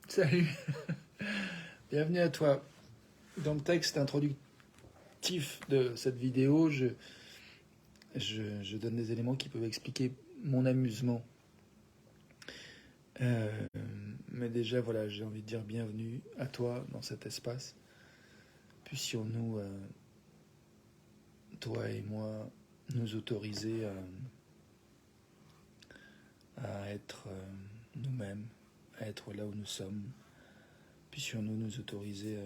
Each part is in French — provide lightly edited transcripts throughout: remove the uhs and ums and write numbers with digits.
Salut, bienvenue à toi. Dans le texte introductif de cette vidéo, je donne des éléments qui peuvent expliquer mon amusement. Mais déjà, voilà, j'ai envie de dire bienvenue à toi dans cet espace. Puissions-nous, toi et moi, nous autoriser à être nous-mêmes, à être là où nous sommes. Puissions-nous nous autoriser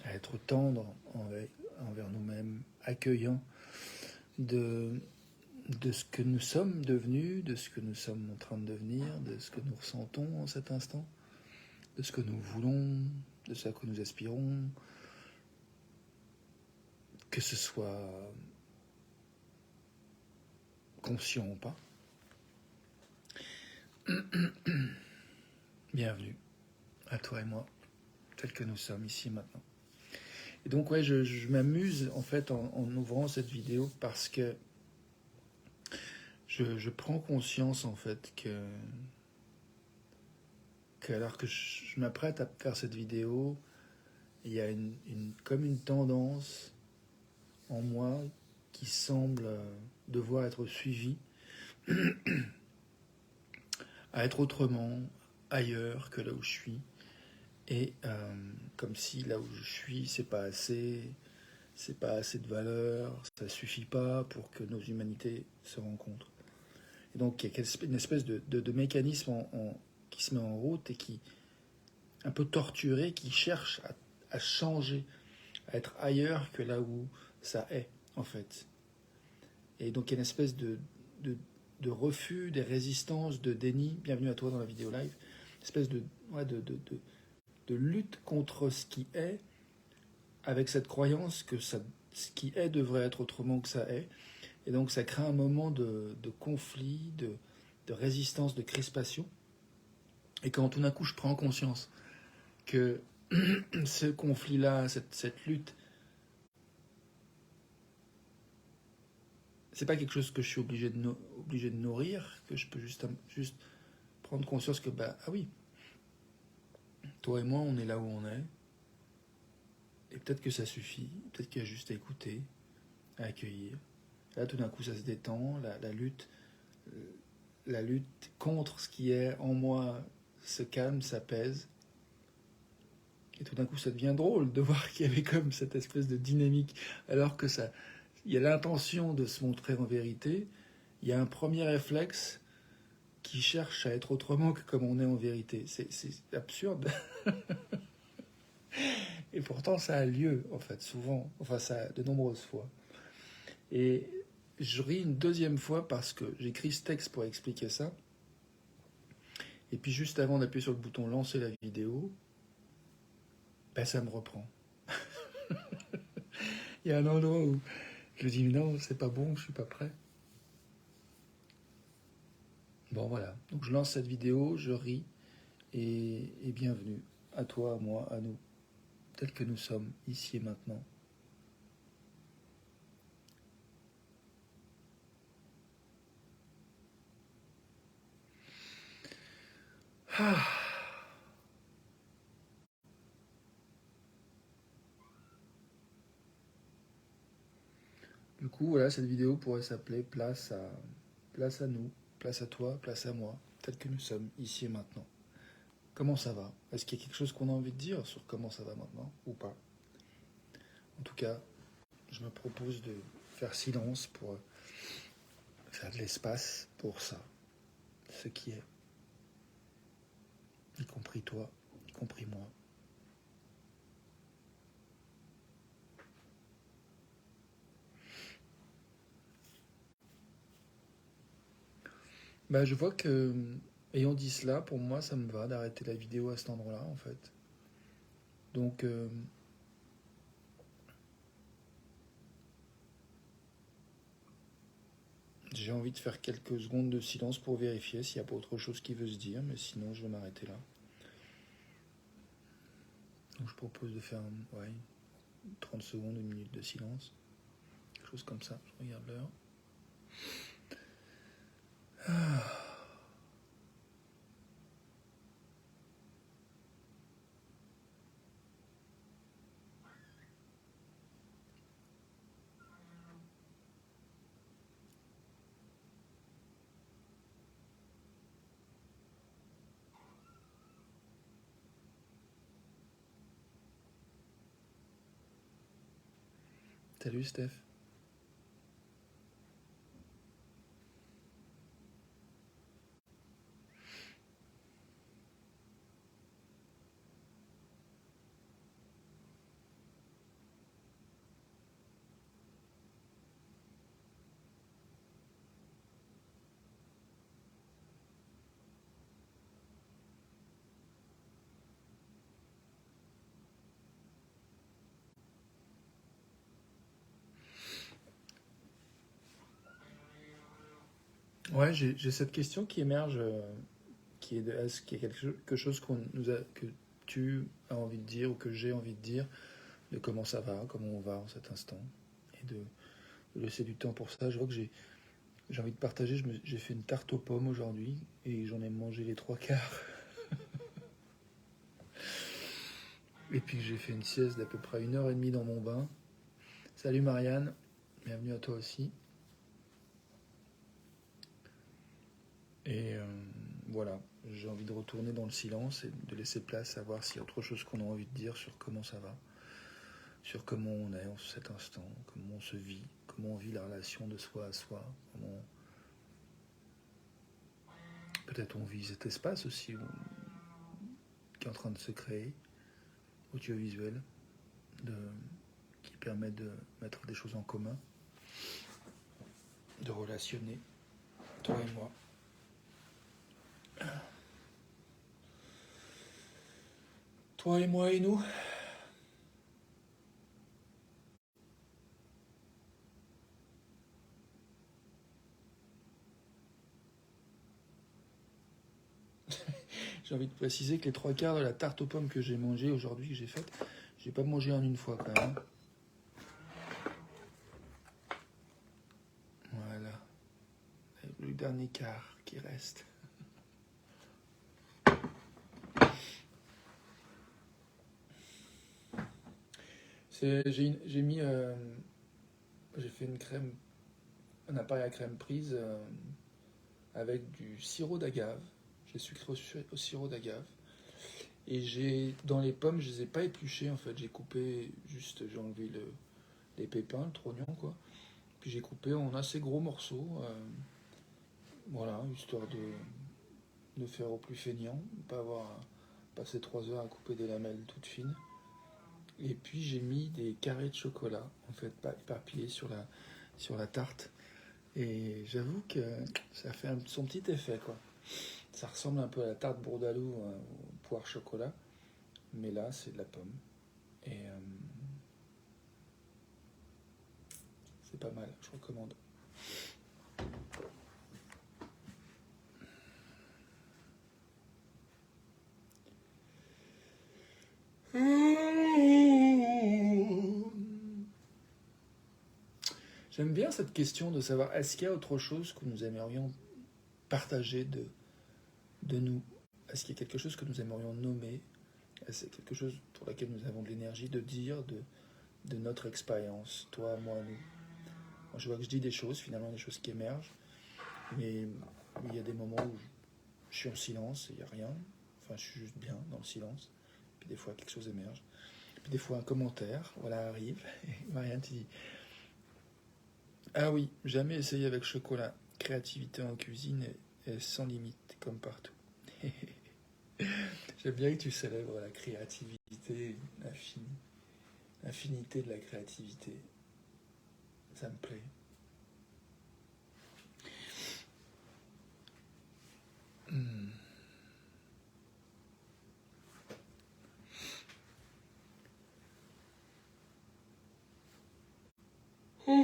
à être tendres envers nous-mêmes, accueillants de ce que nous sommes devenus, de ce que nous sommes en train de devenir, de ce que nous ressentons en cet instant, de ce que nous voulons, de ce à quoi nous aspirons, que ce soit conscient ou pas. Bienvenue à toi et moi, tels que nous sommes ici maintenant. Et donc ouais, je m'amuse en fait en ouvrant cette vidéo parce que je prends conscience en fait que alors que je m'apprête à faire cette vidéo, il y a comme une tendance en moi qui semble devoir être suivie à être autrement, ailleurs que là où je suis. Et comme si là où je suis, c'est pas assez de valeur, ça suffit pas pour que nos humanités se rencontrent. Et donc il y a une espèce de mécanisme qui se met en route et qui, un peu torturé, qui cherche à changer, à être ailleurs que là où ça est, en fait. Et donc il y a une espèce de refus, des résistances, de déni. Bienvenue à toi dans la vidéo live. Une espèce de lutte contre ce qui est, avec cette croyance que ce qui est devrait être autrement que ça est. Et donc ça crée un moment de conflit, de résistance, de crispation. Et quand tout d'un coup je prends conscience que ce conflit-là, cette lutte, c'est pas quelque chose que je suis obligé de nourrir, que je peux juste prendre conscience que, ah oui, toi et moi, on est là où on est, et peut-être que ça suffit, peut-être qu'il y a juste à écouter, à accueillir. Là, tout d'un coup, ça se détend, la lutte contre ce qui est en moi se calme, s'apaise, et tout d'un coup, ça devient drôle de voir qu'il y avait comme cette espèce de dynamique, alors que ça, il y a l'intention de se montrer en vérité, il y a un premier réflexe qui cherche à être autrement que comme on est en vérité. C'est absurde. Et pourtant, ça a lieu, en fait, souvent. Enfin, ça, de nombreuses fois. Et je ris une deuxième fois parce que j'écris ce texte pour expliquer ça. Et puis, juste avant d'appuyer sur le bouton lancer la vidéo, ça me reprend. Il y a un endroit où je dis non, c'est pas bon, je suis pas prêt. Bon, voilà. Donc, je lance cette vidéo, je ris. Et bienvenue à toi, à moi, à nous, tels que nous sommes, ici et maintenant. Ah. Du coup, voilà, cette vidéo pourrait s'appeler place à nous, place à toi, place à moi, tel que nous sommes, ici et maintenant. Comment ça va? Est-ce qu'il y a quelque chose qu'on a envie de dire sur comment ça va maintenant ou pas? En tout cas, je me propose de faire silence pour faire de l'espace pour ça, ce qui est, y compris toi, y compris moi. Je vois que, ayant dit cela, pour moi, ça me va d'arrêter la vidéo à cet endroit-là, en fait. Donc, j'ai envie de faire quelques secondes de silence pour vérifier s'il n'y a pas autre chose qui veut se dire, mais sinon, je vais m'arrêter là. Donc, je propose de faire 30 secondes, une minute de silence. Quelque chose comme ça, je regarde l'heure. Salut Steph. Ouais, j'ai cette question qui émerge, qui est est-ce qu'il y a quelque chose que tu as envie de dire ou que j'ai envie de dire, de comment ça va, comment on va en cet instant, et de laisser du temps pour ça. Je vois que j'ai envie de partager, j'ai fait une tarte aux pommes aujourd'hui, et j'en ai mangé les trois quarts. Et puis j'ai fait une sieste d'à peu près 1 heure et demie dans mon bain. Salut Marianne, bienvenue à toi aussi. Et voilà, j'ai envie de retourner dans le silence et de laisser place à voir s'il y a autre chose qu'on a envie de dire sur comment ça va, sur comment on est en cet instant, comment on se vit, comment on vit la relation de soi à soi, comment peut-être on vit cet espace aussi qui est en train de se créer, audiovisuel, de, qui permet de mettre des choses en commun, de relationner, toi et moi. Toi et moi et nous. J'ai envie de préciser que les trois quarts de la tarte aux pommes que j'ai mangée aujourd'hui, que j'ai faite, j'ai pas mangé en une fois quand même. Voilà, le dernier quart qui reste. J'ai mis, j'ai fait une crème, un appareil à crème prise avec du sirop d'agave. J'ai sucré au sirop d'agave. Et dans les pommes, je les ai pas épluchées en fait. J'ai coupé juste, j'ai enlevé les pépins, le trognon quoi. Puis j'ai coupé en assez gros morceaux. Voilà, histoire de faire au plus feignant, pas avoir à passer 3 heures à couper des lamelles toutes fines. Et puis j'ai mis des carrés de chocolat, en fait, pas éparpillés sur la tarte. Et j'avoue que ça fait son petit effet, quoi. Ça ressemble un peu à la tarte bourdaloue au poire chocolat, mais là c'est de la pomme. Et c'est pas mal, je recommande. J'aime bien cette question de savoir est-ce qu'il y a autre chose que nous aimerions partager de nous. Est-ce qu'il y a quelque chose que nous aimerions nommer? Est-ce qu'il y a quelque chose pour laquelle nous avons de l'énergie de dire de notre expérience, toi, moi, nous? Moi, je vois que je dis des choses, finalement, des choses qui émergent, mais il y a des moments où je suis en silence et il n'y a rien. Enfin, je suis juste bien dans le silence. Puis des fois, quelque chose émerge. Puis des fois, un commentaire, voilà, arrive. Et Marianne, tu dis ah oui, jamais essayé avec chocolat. Créativité en cuisine est sans limite, comme partout. J'aime bien que tu célèbres la créativité, l'infinité de la créativité. Ça me plaît. Hmm. Hmm.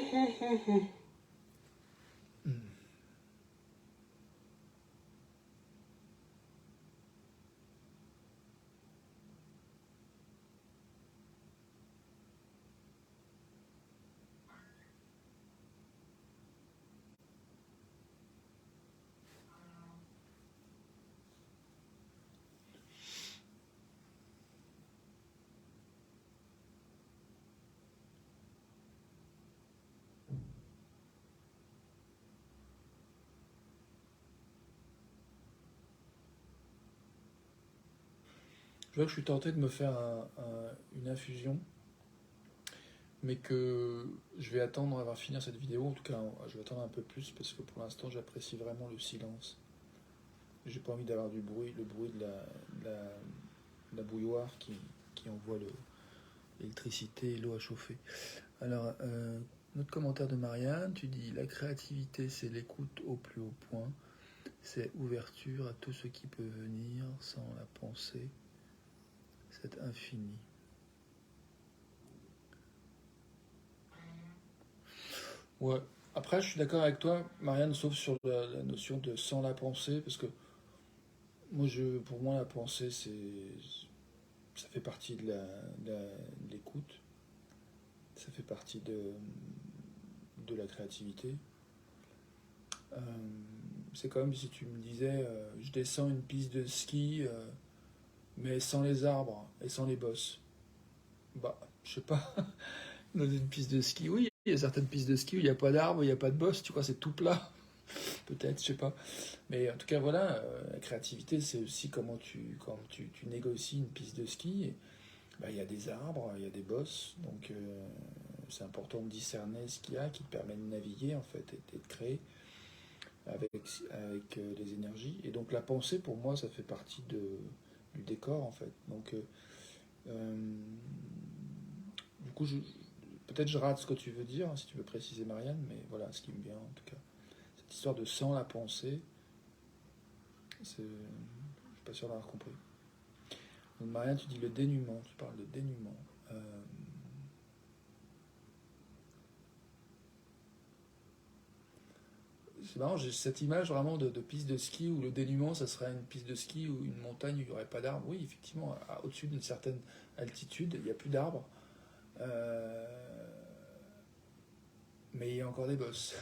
Je vois que je suis tenté de me faire une infusion mais que je vais attendre avant de finir cette vidéo. En tout cas, je vais attendre un peu plus parce que pour l'instant, j'apprécie vraiment le silence. J'ai pas envie d'avoir du bruit, le bruit de la bouilloire qui envoie l'électricité et l'eau à chauffer. Alors, notre commentaire de Marianne, tu dis la créativité, c'est l'écoute au plus haut point, c'est ouverture à tout ce qui peut venir sans la pensée, c'est infini. Ouais. Après, je suis d'accord avec toi, Marianne, sauf sur la notion de sans la pensée, parce que pour moi, la pensée, ça fait partie de l'écoute, ça fait partie de la créativité. Euh, c'est comme si tu me disais, je descends une piste de ski, mais sans les arbres et sans les bosses. Bah, je sais pas, dans une piste de ski, oui, il y a certaines pistes de ski où il n'y a pas d'arbres, il n'y a pas de boss, tu vois, c'est tout plat. Peut-être, je sais pas. Mais en tout cas, voilà, la créativité, c'est aussi quand tu négocies une piste de ski. Bah, il y a des arbres, il y a des bosses, donc c'est important de discerner ce qu'il y a qui te permet de naviguer en fait et de créer avec les énergies. Et donc la pensée, pour moi, ça fait partie du décor en fait. Donc euh, du coup, peut-être je rate ce que tu veux dire, si tu veux préciser Marianne, mais voilà ce qui me vient en tout cas. Cette histoire de sans la pensée, je suis pas sûr d'avoir compris. Donc Marianne, tu dis le dénuement, tu parles de dénuement. C'est marrant, j'ai cette image vraiment de piste de ski où le dénuement, ça serait une piste de ski ou une montagne où il n'y aurait pas d'arbres. Oui, effectivement, au-dessus d'une certaine altitude, il n'y a plus d'arbres, euh, mais il y a encore des bosses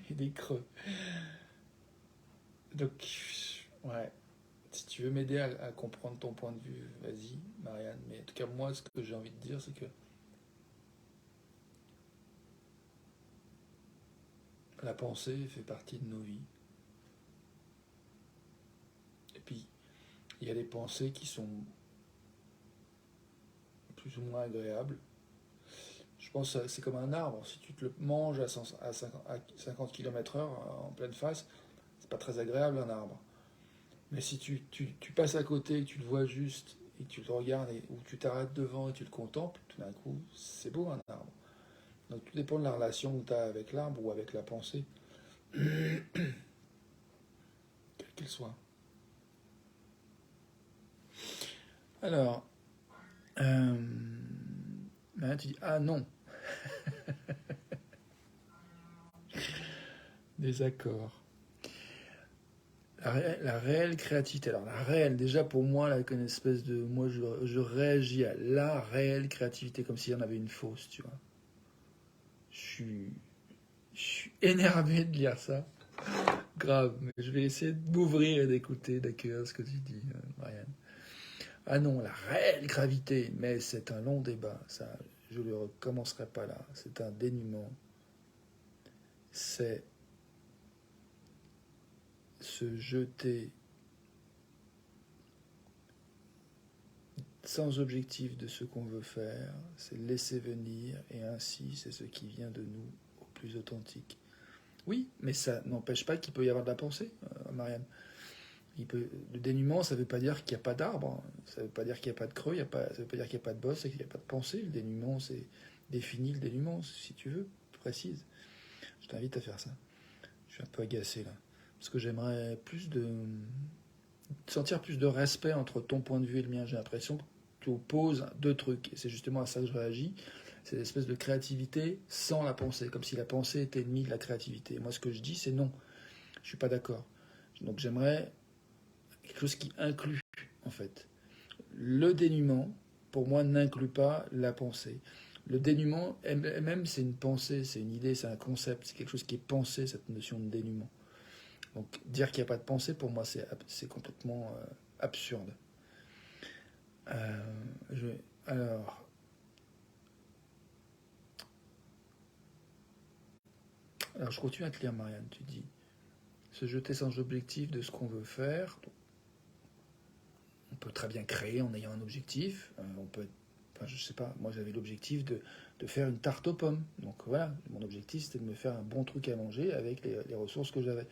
et des creux. Donc, ouais, si tu veux m'aider à comprendre ton point de vue, vas-y, Marianne. Mais en tout cas, moi, ce que j'ai envie de dire, c'est que la pensée fait partie de nos vies. Et puis, il y a des pensées qui sont plus ou moins agréables. Je pense que c'est comme un arbre. Si tu te le manges à 50 km/h en pleine face, c'est pas très agréable un arbre. Mais si tu passes à côté, et tu le vois juste, et tu le regardes, ou tu t'arrêtes devant et tu le contemples, tout d'un coup, c'est beau un arbre. Donc tout dépend de la relation que tu as avec l'arbre ou avec la pensée, quelle qu'elle soit. Alors, euh, là, tu dis, ah non, désaccord. La réelle créativité. Alors la réelle, déjà pour moi, là, avec une espèce de... Moi, je réagis à la réelle créativité comme s'il y en avait une fausse, tu vois. Je suis, je suis énervé de lire ça. Grave, mais je vais essayer de m'ouvrir et d'écouter, d'accueillir ce que tu dis, Marianne. Ah non, la réelle gravité, mais c'est un long débat, ça, je ne le recommencerai pas là. C'est un dénuement. C'est se jeter sans objectif de ce qu'on veut faire, c'est laisser venir, et ainsi c'est ce qui vient de nous au plus authentique. Oui, mais ça n'empêche pas qu'il peut y avoir de la pensée, Marianne. Le dénuement, ça ne veut pas dire qu'il n'y a pas d'arbre, ça ne veut pas dire qu'il n'y a pas de creux, ça ne veut pas dire qu'il n'y a pas de bosse, qu'il n'y a pas de pensée. Le dénuement, c'est défini le dénuement, si tu veux, précise. Je t'invite à faire ça. Je suis un peu agacé là. Parce que j'aimerais sentir plus de respect entre ton point de vue et le mien. J'ai l'impression que tu opposes deux trucs. Et c'est justement à ça que je réagis. C'est l'espèce de créativité sans la pensée. Comme si la pensée était ennemie de la créativité. Et moi, ce que je dis, c'est non. Je suis pas d'accord. Donc j'aimerais quelque chose qui inclut, en fait. Le dénuement, pour moi, n'inclut pas la pensée. Le dénuement, même, c'est une pensée, c'est une idée, c'est un concept, c'est quelque chose qui est pensé, cette notion de dénuement. Donc, dire qu'il n'y a pas de pensée, pour moi, c'est complètement absurde. Euh, je, alors, alors, je continue à te lire, Marianne. Tu dis se jeter sans objectif de ce qu'on veut faire. On peut très bien créer en ayant un objectif. On peut être Enfin, je sais pas, moi j'avais l'objectif de faire une tarte aux pommes. Donc voilà, mon objectif c'était de me faire un bon truc à manger avec les ressources que j'avais.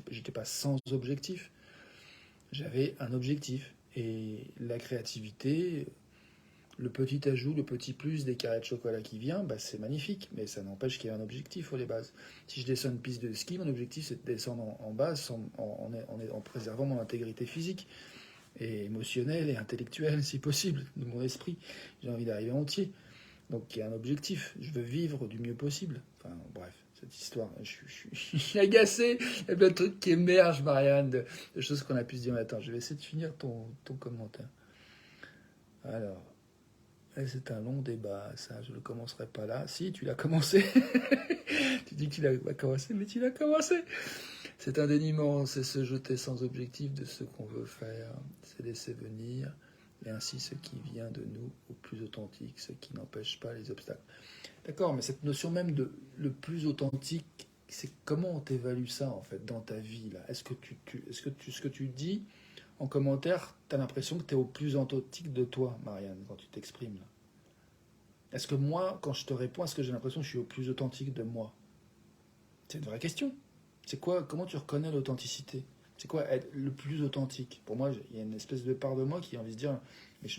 J'étais pas sans objectif, j'avais un objectif. Et la créativité, le petit ajout, le petit plus des carrés de chocolat qui vient, bah, c'est magnifique, mais ça n'empêche qu'il y a un objectif aux bases. Si je descends une piste de ski, mon objectif c'est de descendre en bas en préservant mon intégrité physique et émotionnelle et intellectuelle si possible, de mon esprit. J'ai envie d'arriver entier. Donc il y a un objectif, je veux vivre du mieux possible. Enfin bref, cette histoire, je suis agacé, il y a plein de trucs qui émergent, Marianne, de choses qu'on a pu se dire. Mais attends, je vais essayer de finir ton commentaire. Alors, c'est un long débat, ça, je ne le commencerai pas là. Si, tu l'as commencé. Tu dis que tu l'as pas commencé, mais tu l'as commencé. C'est un déniement, c'est se jeter sans objectif de ce qu'on veut faire, c'est laisser venir, et ainsi ce qui vient de nous au plus authentique, ce qui n'empêche pas les obstacles. D'accord, mais cette notion même de le plus authentique, c'est comment on t'évalue ça en fait dans ta vie là. Est-ce que ce que tu dis en commentaire, tu as l'impression que tu es au plus authentique de toi, Marianne, quand tu t'exprimes là? Est-ce que moi, quand je te réponds, est-ce que j'ai l'impression que je suis au plus authentique de moi? C'est une vraie question. C'est quoi? Comment tu reconnais l'authenticité? C'est quoi être le plus authentique? Pour moi, il y a une espèce de part de moi qui a envie de se dire, mais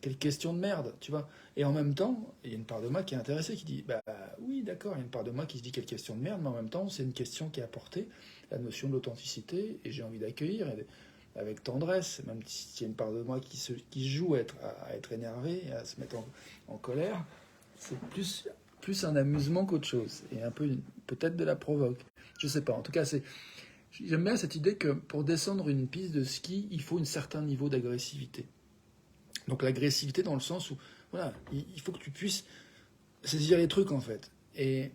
quelle question de merde, tu vois? Et en même temps, il y a une part de moi qui est intéressée, qui dit, bah oui, d'accord, il y a une part de moi qui se dit quelle question de merde, mais en même temps, c'est une question qui est apportée, la notion de l'authenticité, et j'ai envie d'accueillir avec tendresse, même s'il y a une part de moi qui joue à être énervé, à se mettre en colère, c'est plus un amusement qu'autre chose, et un peu peut-être de la provoque. Je sais pas, en tout cas, j'aime bien cette idée que pour descendre une piste de ski, il faut un certain niveau d'agressivité. Donc l'agressivité dans le sens où, voilà, il faut que tu puisses saisir les trucs en fait. Et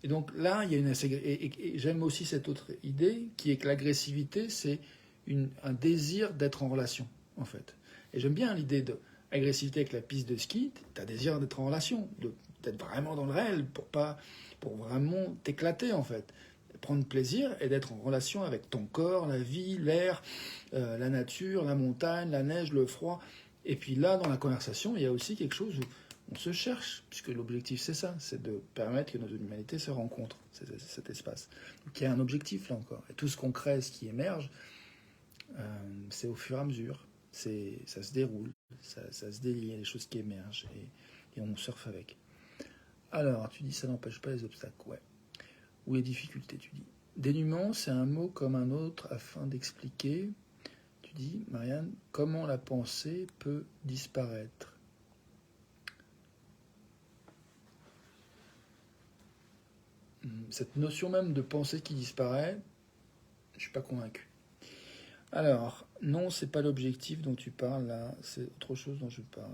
donc là, il y a et j'aime aussi cette autre idée qui est que l'agressivité, c'est un désir d'être en relation en fait. Et j'aime bien l'idée de agressivité avec la piste de ski. Tu as désir d'être en relation, d'être vraiment dans le réel pour vraiment t'éclater en fait, prendre plaisir et d'être en relation avec ton corps, la vie, l'air, la nature, la montagne, la neige, le froid. Et puis là, dans la conversation, il y a aussi quelque chose où on se cherche, puisque l'objectif c'est ça, c'est de permettre que notre humanité se rencontre, cet espace. Donc il y a un objectif là encore. Et tout ce qu'on crée, ce qui émerge, c'est au fur et à mesure. Ça se déroule, ça se délie, il y a des choses qui émergent et on surfe avec. Alors, tu dis ça n'empêche pas les obstacles, ouais. Ou les difficultés, tu dis. Dénuement, c'est un mot comme un autre afin d'expliquer, tu dis, Marianne, comment la pensée peut disparaître. Cette notion même de pensée qui disparaît, je ne suis pas convaincu. Alors, non, c'est pas l'objectif dont tu parles là, c'est autre chose dont je parle.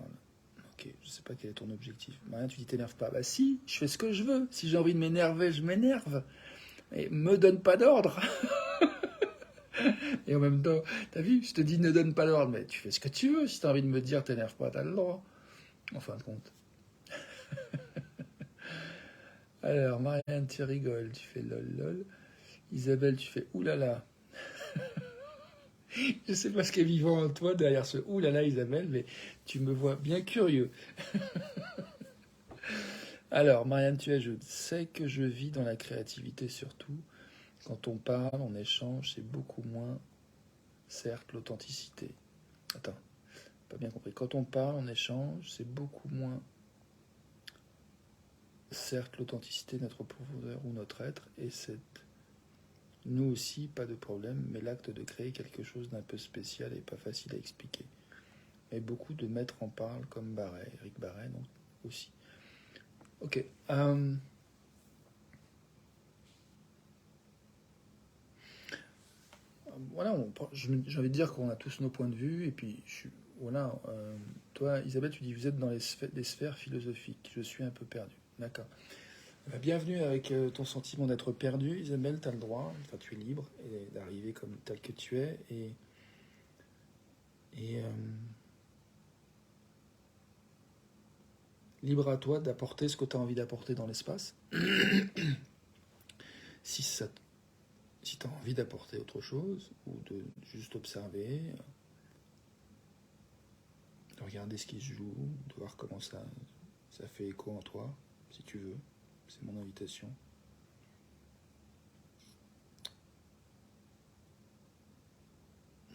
Ok, je sais pas quel est ton objectif. Marianne, tu dis t'énerve pas. Bah si, je fais ce que je veux. Si j'ai envie de m'énerver, je m'énerve. Mais me donne pas d'ordre. Et en même temps, t'as vu, je te dis ne donne pas d'ordre, mais tu fais ce que tu veux. Si t'as envie de me dire t'énerve pas, t'as le droit. En fin de compte. Alors, Marianne, tu rigoles, tu fais lol lol. Isabelle, tu fais oulala. Je sais pas ce qui est vivant en toi derrière ce oulala, Isabelle, mais tu me vois bien curieux. Alors, Marianne, tu ajoutes, c'est que je vis dans la créativité surtout. Quand on parle, on échange, c'est beaucoup moins, certes, l'authenticité. Attends, pas bien compris. Quand on parle, on échange, c'est beaucoup moins, certes, l'authenticité, notre profondeur ou notre être, et c'est nous aussi, pas de problème, mais l'acte de créer quelque chose d'un peu spécial et pas facile à expliquer. Mais beaucoup de maîtres en parlent, comme Barret, Eric Barret, donc aussi. Ok. Voilà, j'ai envie de dire qu'on a tous nos points de vue, et puis, voilà, toi, Isabelle, tu dis, vous êtes dans les sphères philosophiques, je suis un peu perdu. D'accord. Bienvenue avec ton sentiment d'être perdu, Isabelle, tu as le droit, enfin, tu es libre d'arriver comme tel que tu es, et libre à toi d'apporter ce que tu as envie d'apporter dans l'espace. Si tu as envie d'apporter autre chose, ou de juste observer, regarder ce qui se joue, de voir comment ça fait écho en toi, si tu veux. C'est mon invitation.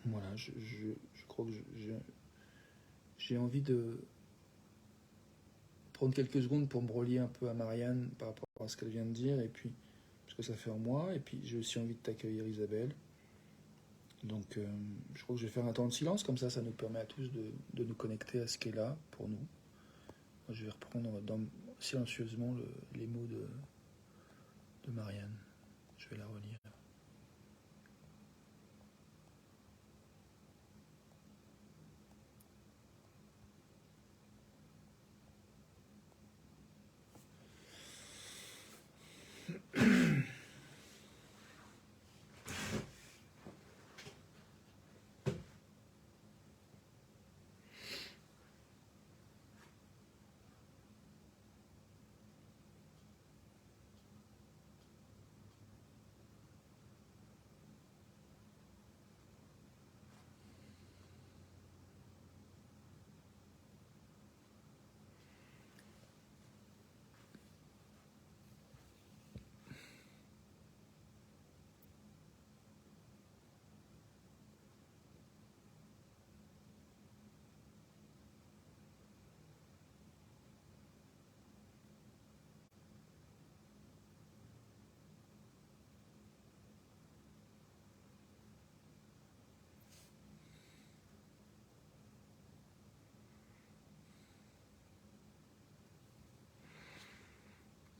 Voilà, je crois que j'ai envie de prendre quelques secondes pour me relier un peu à Marianne par rapport à ce qu'elle vient de dire, et puis ce que ça fait en moi, et puis j'ai aussi envie de t'accueillir, Isabelle. Donc je crois que je vais faire un temps de silence, comme ça nous permet à tous de nous connecter à ce qui est là pour nous. Moi, je vais reprendre silencieusement les mots de Marianne. Je vais la relire.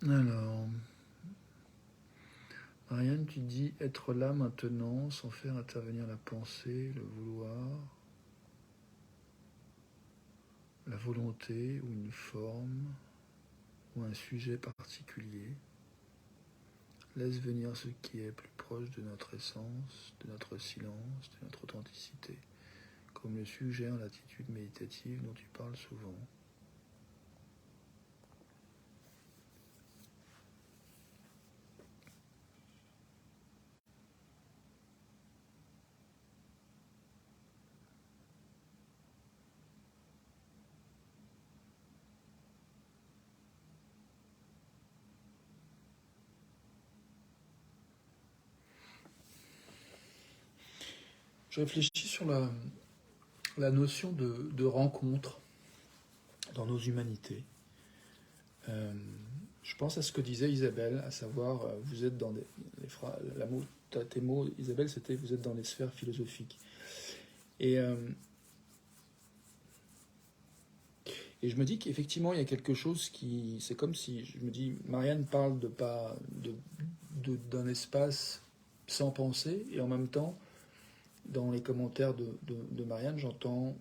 Alors, Marianne, tu dis être là maintenant sans faire intervenir la pensée, le vouloir, la volonté ou une forme ou un sujet particulier. Laisse venir ce qui est plus proche de notre essence, de notre silence, de notre authenticité, comme le suggère l'attitude méditative dont tu parles souvent. Je réfléchis sur la notion de rencontre dans nos humanités. Je pense à ce que disait Isabelle, à savoir, vous êtes dans tes mots, Isabelle, c'était vous êtes dans les sphères philosophiques. Et je me dis qu'effectivement, il y a quelque chose qui... C'est comme si, je me dis, Marianne parle d'un espace sans pensée, et en même temps, dans les commentaires de Marianne, j'entends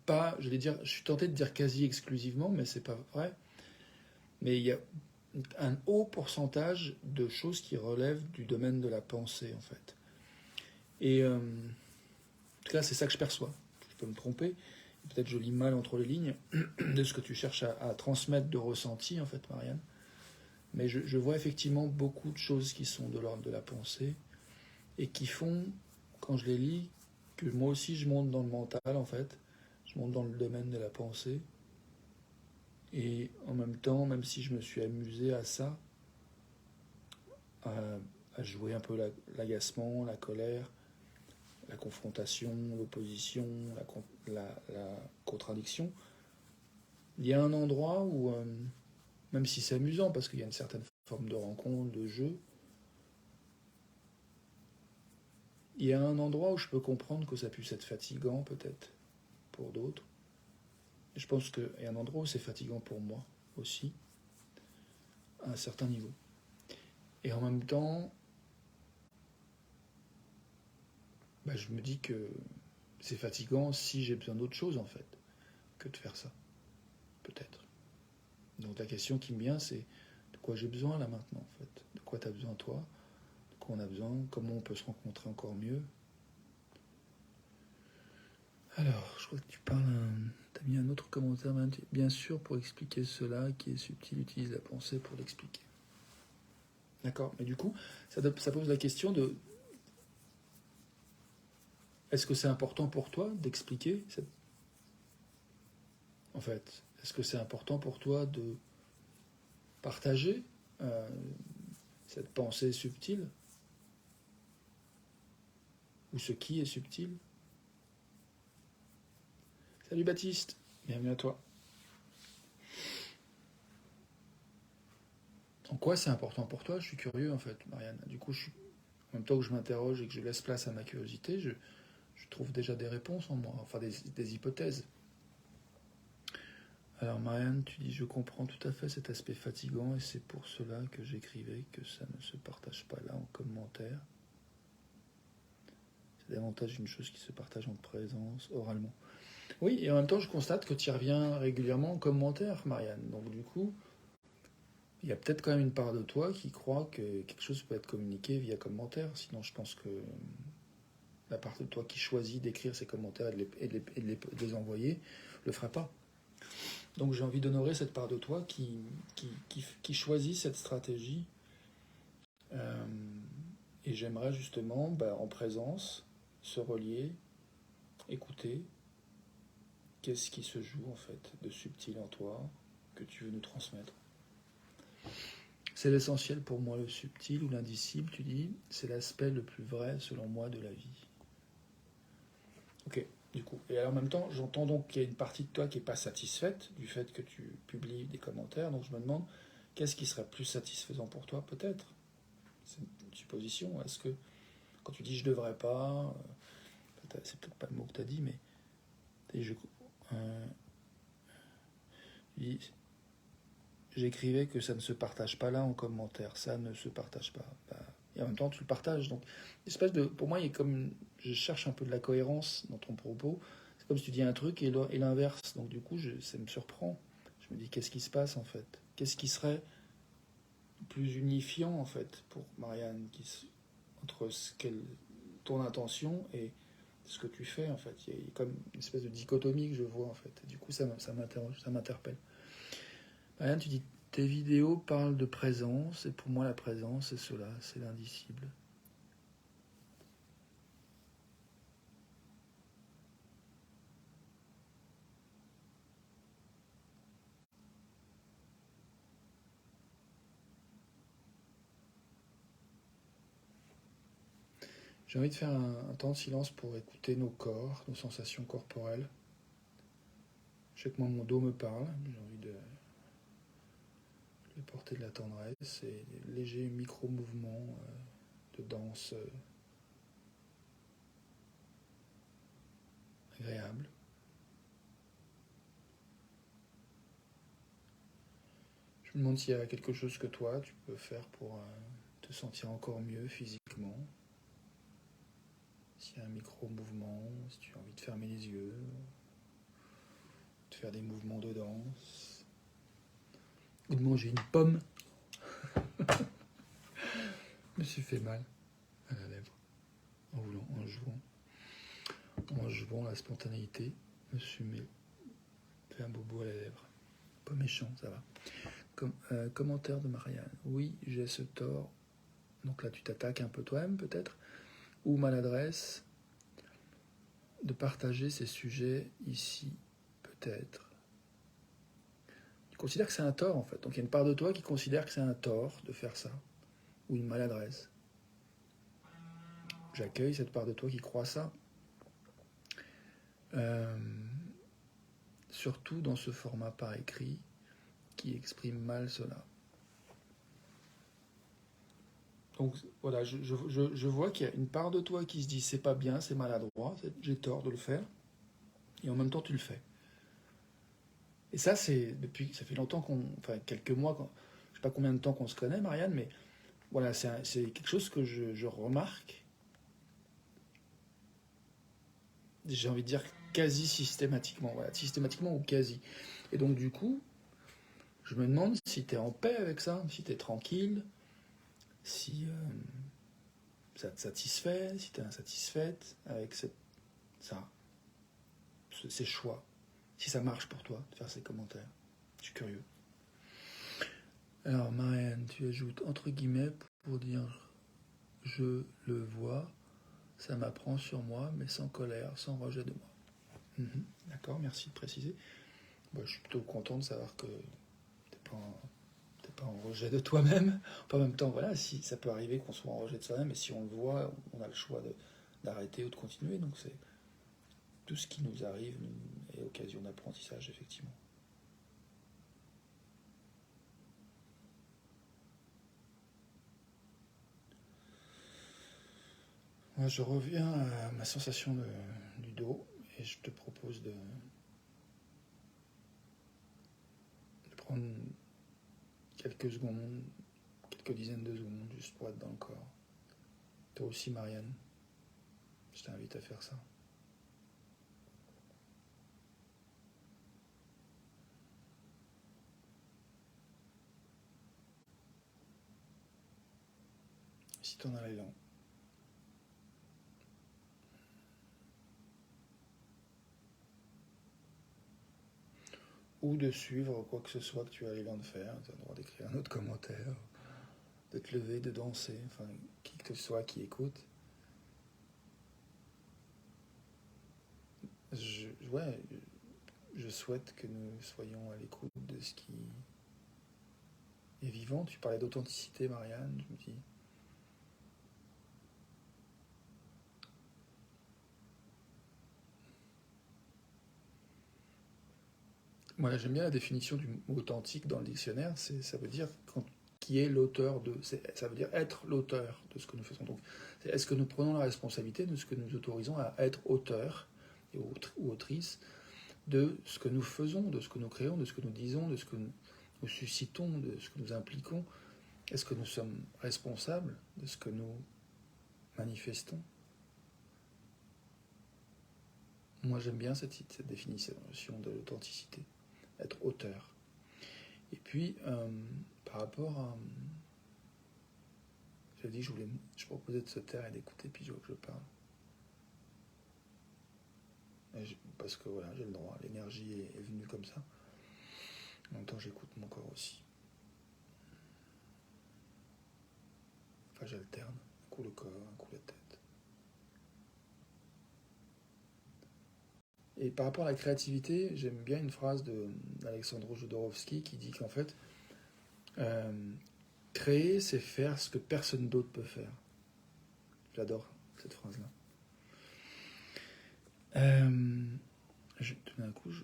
pas, je suis tenté de dire quasi exclusivement, mais c'est pas vrai. Mais il y a un haut pourcentage de choses qui relèvent du domaine de la pensée, en fait. Et en tout cas, c'est ça que je perçois. Je peux me tromper. Peut-être je lis mal entre les lignes de ce que tu cherches à transmettre de ressenti, en fait, Marianne. Mais je vois effectivement beaucoup de choses qui sont de l'ordre de la pensée et qui font, quand je les lis, que moi aussi je monte dans le mental, en fait. Je monte dans le domaine de la pensée. Et en même temps, même si je me suis amusé à ça, à jouer un peu l'agacement, la colère, la confrontation, l'opposition, la contradiction, il y a un endroit où, même si c'est amusant, parce qu'il y a une certaine forme de rencontre, de jeu, il y a un endroit où je peux comprendre que ça puisse être fatigant, peut-être, pour d'autres. Et je pense qu'il y a un endroit où c'est fatigant pour moi aussi, à un certain niveau. Et en même temps, je me dis que c'est fatigant si j'ai besoin d'autre chose, en fait, que de faire ça, peut-être. Donc la question qui me vient, c'est de quoi j'ai besoin là maintenant, en fait. De quoi tu as besoin toi, de quoi on a besoin, comment on peut se rencontrer encore mieux. Alors, je crois que tu parles, tu as mis un autre commentaire, bien sûr, pour expliquer cela, qui est subtil, utilise la pensée pour l'expliquer. D'accord, mais du coup, ça pose la question de Est-ce que c'est important pour toi d'expliquer en fait, est-ce que c'est important pour toi de partager euh, cette pensée subtile ou ce qui est subtil? Salut Baptiste, bienvenue à toi. En quoi c'est important pour toi? Je suis curieux en fait, Marianne. Du coup, en même temps que je m'interroge et que je laisse place à ma curiosité, je trouve déjà des réponses en moi, enfin des hypothèses. Alors Marianne, tu dis, je comprends tout à fait cet aspect fatigant et c'est pour cela que j'écrivais que ça ne se partage pas là en commentaire. C'est davantage une chose qui se partage en présence, oralement. Oui, et en même temps, je constate que tu y reviens régulièrement en commentaire, Marianne. Donc du coup, il y a peut-être quand même une part de toi qui croit que quelque chose peut être communiqué via commentaire. Sinon, je pense que la part de toi qui choisit d'écrire ces commentaires et de les envoyer le fera pas. Donc j'ai envie d'honorer cette part de toi qui choisit cette stratégie. Euh, et j'aimerais justement, en présence, se relier, écouter, qu'est-ce qui se joue en fait de subtil en toi que tu veux nous transmettre. C'est l'essentiel pour moi, le subtil ou l'indicible, tu dis, c'est l'aspect le plus vrai selon moi de la vie. Ok, du coup. Et alors, en même temps, j'entends donc qu'il y a une partie de toi qui n'est pas satisfaite du fait que tu publies des commentaires, donc je me demande, qu'est-ce qui serait plus satisfaisant pour toi, peut-être? C'est une supposition. Est-ce que, quand tu dis je devrais pas, c'est peut-être pas le mot que tu as dit, mais tu dis, j'écrivais que ça ne se partage pas là en commentaire, ça ne se partage pas. Et en même temps, tu le partages. Donc, pour moi, il y a comme, je cherche un peu de la cohérence dans ton propos. C'est comme si tu dis un truc et l'inverse. Donc, du coup, ça me surprend. Je me dis, qu'est-ce qui se passe en fait? Qu'est-ce qui serait plus unifiant en fait pour Marianne entre ton intention et ce que tu fais en fait? Il y a comme une espèce de dichotomie que je vois en fait. Et du coup, ça m'interroge, ça m'interpelle. Marianne, tu dis tes vidéos parlent de présence, et pour moi la présence c'est cela, c'est l'indicible. J'ai envie de faire un temps de silence pour écouter nos corps, nos sensations corporelles. Je sais que moi mon dos me parle, j'ai envie de lui porter de la tendresse et des légers micro-mouvements de danse agréables. Je me demande s'il y a quelque chose que toi tu peux faire pour te sentir encore mieux physiquement. S'il y a un micro-mouvement, si tu as envie de fermer les yeux, de faire des mouvements de danse, ou de manger une pomme. Je me suis fait mal à la lèvre en jouant la spontanéité. Je me suis fait un bobo à la lèvre. Pas méchant, ça va. Commentaire de Marianne. Oui, j'ai ce tort. Donc là, tu t'attaques un peu toi-même, peut-être. Ou maladresse de partager ces sujets ici, peut-être. Tu considères que c'est un tort, en fait. Donc il y a une part de toi qui considère que c'est un tort de faire ça. Ou une maladresse. J'accueille cette part de toi qui croit ça. Surtout dans ce format par écrit qui exprime mal cela. Donc voilà, je vois qu'il y a une part de toi qui se dit c'est pas bien, c'est maladroit, j'ai tort de le faire, et en même temps tu le fais. Et ça, ça fait longtemps enfin quelques mois, je sais pas combien de temps qu'on se connaît, Marianne, mais voilà, c'est quelque chose que je remarque, j'ai envie de dire quasi systématiquement, voilà, systématiquement ou quasi. Et donc du coup, je me demande si tu es en paix avec ça, si tu es tranquille, si ça te satisfait, si tu es insatisfaite avec ces choix, si ça marche pour toi de faire ces commentaires. Je suis curieux. Alors Marianne, tu ajoutes entre guillemets pour dire je le vois, Ça m'apprend sur moi, mais sans colère, sans rejet de moi. D'accord, merci de préciser. Moi, je suis plutôt content de savoir que t'es pas en rejet de toi-même. En même temps, voilà, si ça peut arriver qu'on soit en rejet de soi-même, et si on le voit, on a le choix d'arrêter ou de continuer. Donc c'est tout ce qui nous arrive est occasion d'apprentissage, effectivement. Moi, je reviens à ma sensation du dos et je te propose de prendre quelques secondes, quelques dizaines de secondes, juste pour être dans le corps. Toi aussi, Marianne, je t'invite à faire ça. Si t'en as l'élan. Ou de suivre quoi que ce soit que tu as l'élan de faire. Tu as le droit d'écrire un autre commentaire, de te lever, de danser, enfin, qui que ce soit qui écoute. Ouais, je souhaite que nous soyons à l'écoute de ce qui est vivant. Tu parlais d'authenticité, Marianne, je me dis. Moi, j'aime bien la définition du mot authentique dans le dictionnaire. Ça veut dire qui est l'auteur de. Ça veut dire être l'auteur de ce que nous faisons. Donc, est-ce que nous prenons la responsabilité de ce que nous autorisons à être auteur ou autrice de ce que nous faisons, de ce que nous créons, de ce que nous disons, de ce que nous suscitons, de ce que nous impliquons? Est-ce que nous sommes responsables de ce que nous manifestons? Moi, j'aime bien cette définition de l'authenticité, être auteur. Et puis, par rapport à. J'ai dit que je proposais de se taire et d'écouter, puis je parle. Parce que voilà, j'ai le droit, l'énergie est venue comme ça. En même temps, j'écoute mon corps aussi. Enfin, j'alterne, un coup le corps, un coup la tête. Et par rapport à la créativité, j'aime bien une phrase d'Alexandre Jodorowsky qui dit qu'en fait, euh, créer, c'est faire ce que personne d'autre peut faire. J'adore cette phrase-là. Tout d'un coup, je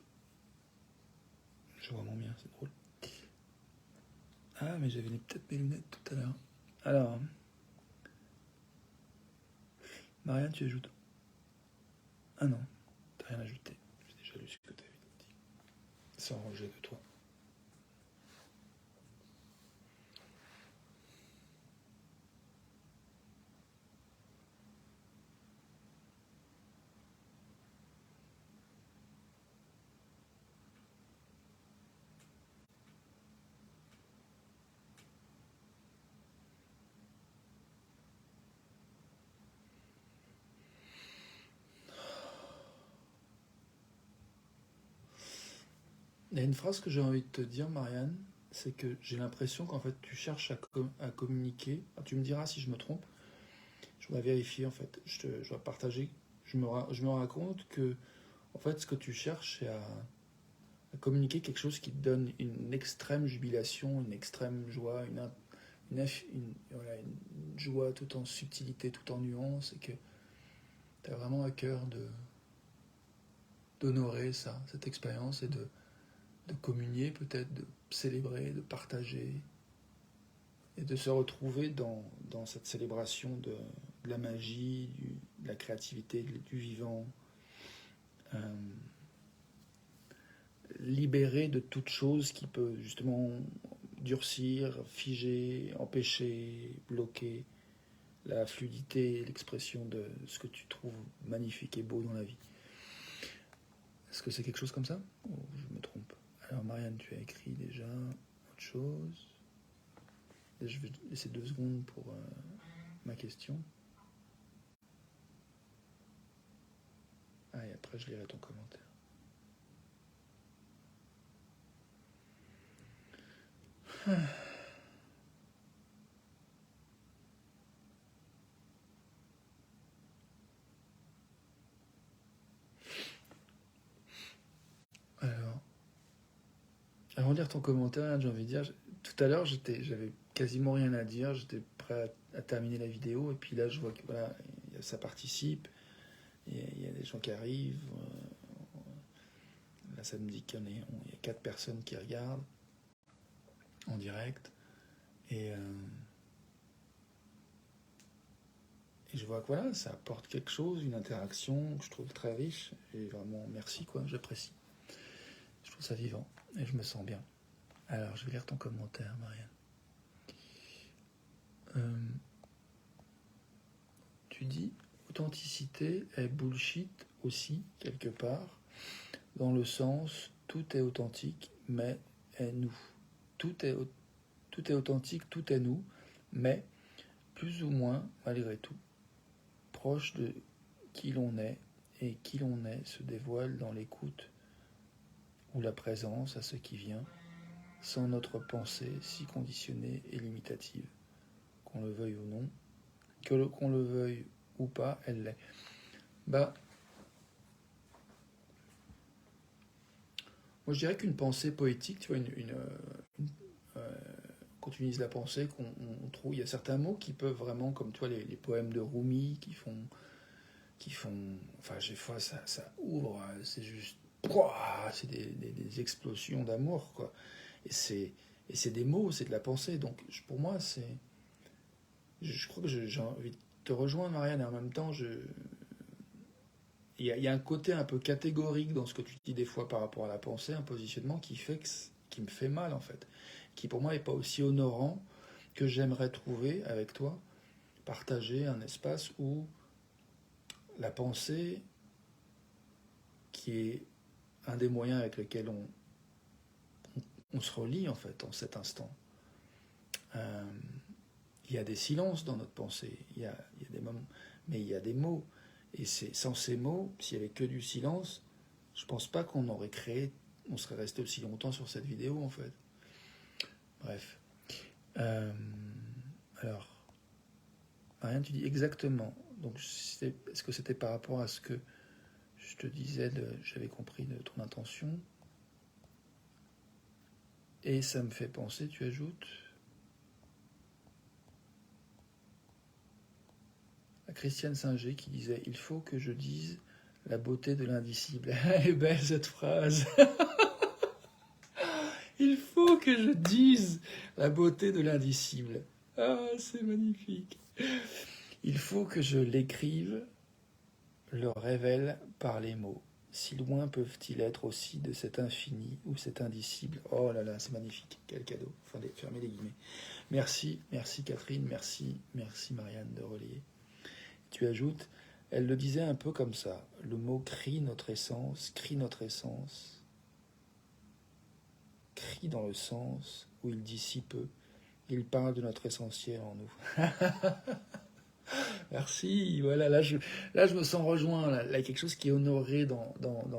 vois mon mien, c'est drôle. Ah, mais j'avais peut-être mes lunettes tout à l'heure. Alors, Marianne, tu ajoutes. Ah non, t'as rien ajouté. J'ai déjà lu ce que t'avais dit. Sans rejet de toi. Il y a une phrase que j'ai envie de te dire, Marianne, c'est que j'ai l'impression qu'en fait tu cherches à communiquer. Alors, tu me diras si je me trompe. Je voudrais vérifier en fait. Je dois partager. Je me rends compte que en fait ce que tu cherches c'est à communiquer quelque chose qui te donne une extrême jubilation, une extrême joie, voilà, une joie tout en subtilité, tout en nuance, et que tu as vraiment à cœur d'honorer ça, cette expérience, et de communier peut-être, de célébrer, de partager, et de se retrouver dans cette célébration de la magie, de la créativité, du vivant, libéré de toute chose qui peut justement durcir, figer, empêcher, bloquer la fluidité et l'expression de ce que tu trouves magnifique et beau dans la vie. Est-ce que c'est quelque chose comme ça? Ou je me trompe? Alors Marianne, tu as écrit déjà autre chose. Et je vais laisser 2 secondes pour ma question. Ah, et après je lirai ton commentaire. relire ton commentaire, j'ai envie de dire, tout à l'heure, j'avais quasiment rien à dire, j'étais prêt à terminer la vidéo, et puis là, je vois que voilà, ça participe, il y a des gens qui arrivent. Là, ça me dit qu'il y a 4 personnes qui regardent en direct, et je vois que voilà, ça apporte quelque chose, une interaction que je trouve très riche, et vraiment merci, quoi, j'apprécie. Je trouve ça vivant, et je me sens bien. Alors, je vais lire ton commentaire, Marianne. Tu dis, authenticité est bullshit aussi, quelque part, dans le sens, tout est authentique, mais est nous. Tout est authentique, tout est nous, mais plus ou moins, malgré tout, proche de qui l'on est, et qui l'on est se dévoile dans l'écoute ou la présence à ce qui vient, sans notre pensée si conditionnée et limitative. Qu'on le veuille ou non, qu'on le veuille ou pas, elle l'est. Bah, moi je dirais qu'une pensée poétique, tu vois, quand tu utilises la pensée, qu'on trouve, il y a certains mots qui peuvent vraiment, comme tu vois, les poèmes de Rumi qui font, enfin, des fois ça ouvre, c'est juste, c'est des explosions d'amour, quoi. Et c'est des mots, c'est de la pensée. Donc pour moi, je crois que j'ai envie de te rejoindre, Marianne, et en même temps, il y a un côté un peu catégorique dans ce que tu dis des fois par rapport à la pensée, un positionnement qui me fait mal, en fait, qui pour moi n'est pas aussi honorant que j'aimerais trouver avec toi, partager un espace où la pensée, qui est un des moyens avec lesquels on se relie, en fait, en cet instant. Il y a des silences dans notre pensée, il y a des moments, mais il y a des mots. Et sans ces mots, s'il n'y avait que du silence, je pense pas qu'on aurait créé, on serait resté aussi longtemps sur cette vidéo, en fait. Bref. Alors, Marianne, tu dis exactement. Donc, est-ce que c'était par rapport à ce que je te disais, j'avais compris de ton intention? Et ça me fait penser, tu ajoutes, à Christiane Singer qui disait « Il faut que je dise la beauté de l'indicible ». Elle est belle cette phrase. Il faut que je dise la beauté de l'indicible. Ah, c'est magnifique. Il faut que je l'écrive, le révèle par les mots. Si loin peuvent-ils être aussi de cet infini ou cet indicible. Oh là là, c'est magnifique. Quel cadeau. Fermez les guillemets. Merci, merci Catherine, merci Marianne de relayer. Tu ajoutes, elle le disait un peu comme ça. Le mot crie notre essence, crie dans le sens où il dit si peu. Il parle de notre essentiel en nous. Merci, voilà, là je me sens rejoint, là, il y a quelque chose qui est honoré dans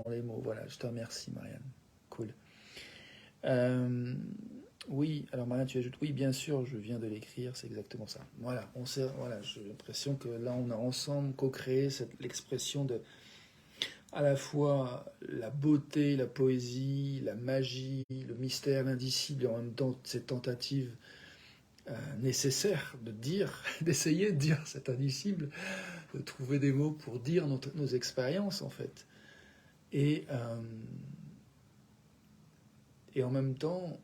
les mots. Voilà, je te remercie, Marianne. Cool. Oui, alors Marianne, tu ajoutes, oui, bien sûr, je viens de l'écrire, c'est exactement ça. Voilà, voilà, j'ai l'impression que là, on a ensemble co-créé l'expression de à la fois la beauté, la poésie, la magie, le mystère, l'indicible, et en même temps cette tentative nécessaire de dire, d'essayer de dire cet indicible, de trouver des mots pour dire nos expériences en fait. Et en même temps,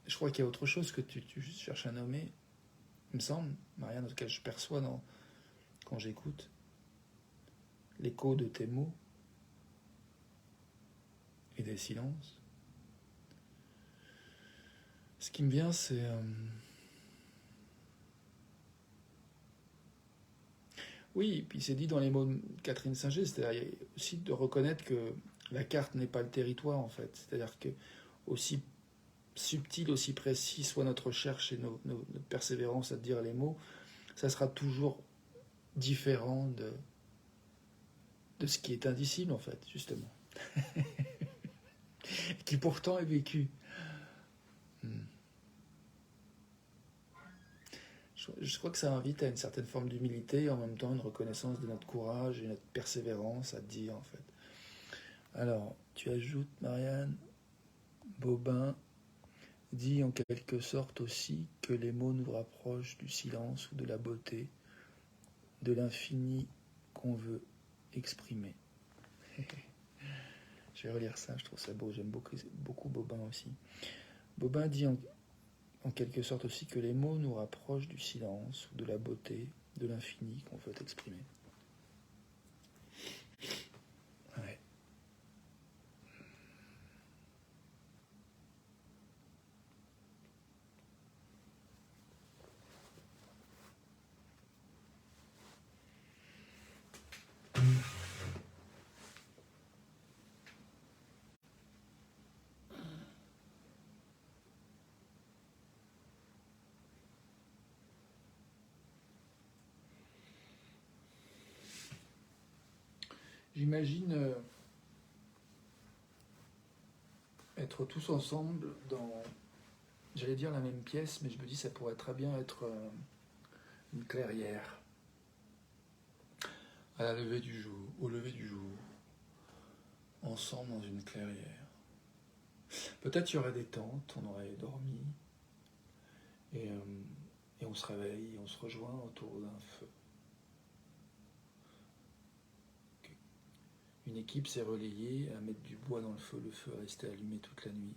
je crois qu'il y a autre chose que tu cherches à nommer, il me semble, Marianne, en tout cas je perçois quand j'écoute l'écho de tes mots et des silences. Ce qui me vient, c'est oui, et puis c'est dit dans les mots de Catherine Singer, c'est-à-dire aussi de reconnaître que la carte n'est pas le territoire en fait. C'est-à-dire que aussi subtil, aussi précis soit notre recherche et notre persévérance à dire les mots, ça sera toujours différent de ce qui est indicible en fait, justement. Qui pourtant est vécu. Je crois que ça invite à une certaine forme d'humilité et en même temps une reconnaissance de notre courage et notre persévérance à dire en fait. Alors, tu ajoutes, Marianne, Bobin dit en quelque sorte aussi que les mots nous rapprochent du silence ou de la beauté, de l'infini qu'on veut exprimer. Je vais relire ça, je trouve ça beau, j'aime beaucoup Bobin aussi. Bobin dit en quelque sorte aussi que les mots nous rapprochent du silence ou de la beauté, de l'infini qu'on veut exprimer. Ouais. J'imagine être tous ensemble dans, j'allais dire la même pièce, mais je me dis ça pourrait très bien être une clairière. À la levée du jour, au lever du jour, ensemble dans une clairière. Peut-être il y aurait des tentes, on aurait dormi, et on se réveille, on se rejoint autour d'un feu. Une équipe s'est relayée à mettre du bois dans le feu est resté allumé toute la nuit.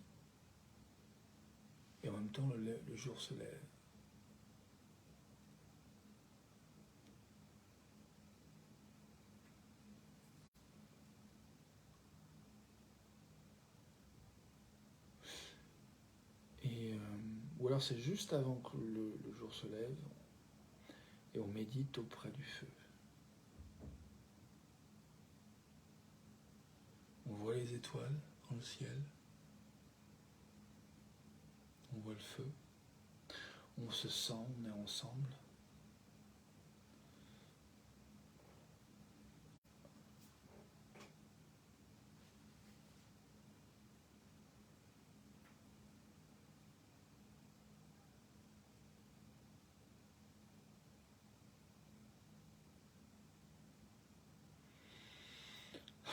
Et en même temps, le jour se lève. Ou alors c'est juste avant que le jour se lève, et on médite auprès du feu. On voit les étoiles dans le ciel, on voit le feu, on se sent, on est ensemble.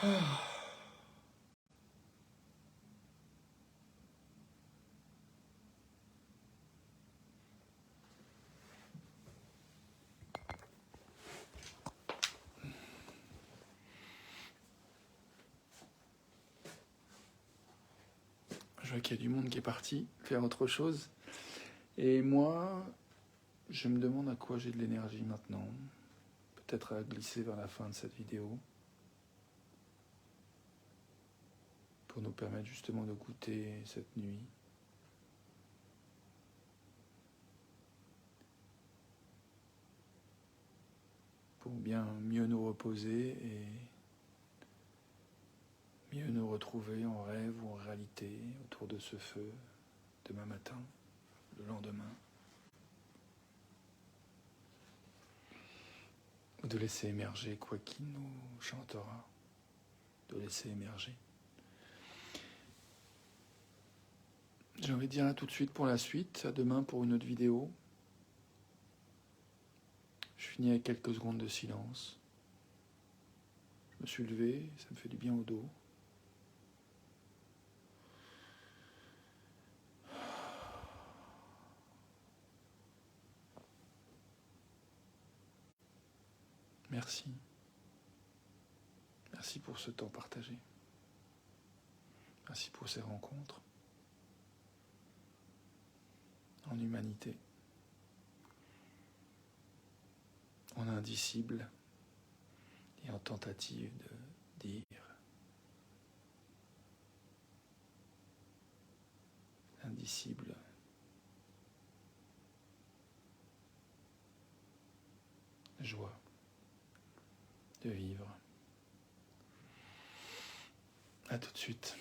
Ah. Je vois qu'il y a du monde qui est parti faire autre chose. Et moi, je me demande à quoi j'ai de l'énergie maintenant. Peut-être à glisser vers la fin de cette vidéo. Pour nous permettre justement de goûter cette nuit. Pour bien mieux nous reposer et mieux nous retrouver en rêve ou en réalité autour de ce feu demain matin, le lendemain. Ou de laisser émerger quoi qu'il nous chantera, de laisser émerger. J'ai envie de dire à tout de suite pour la suite, à demain pour une autre vidéo. Je finis avec quelques secondes de silence. Je me suis levé, ça me fait du bien au dos. Merci. Merci pour ce temps partagé. Merci pour ces rencontres en humanité, en indicible et en tentative de dire indicible. Joie de vivre. À tout de suite.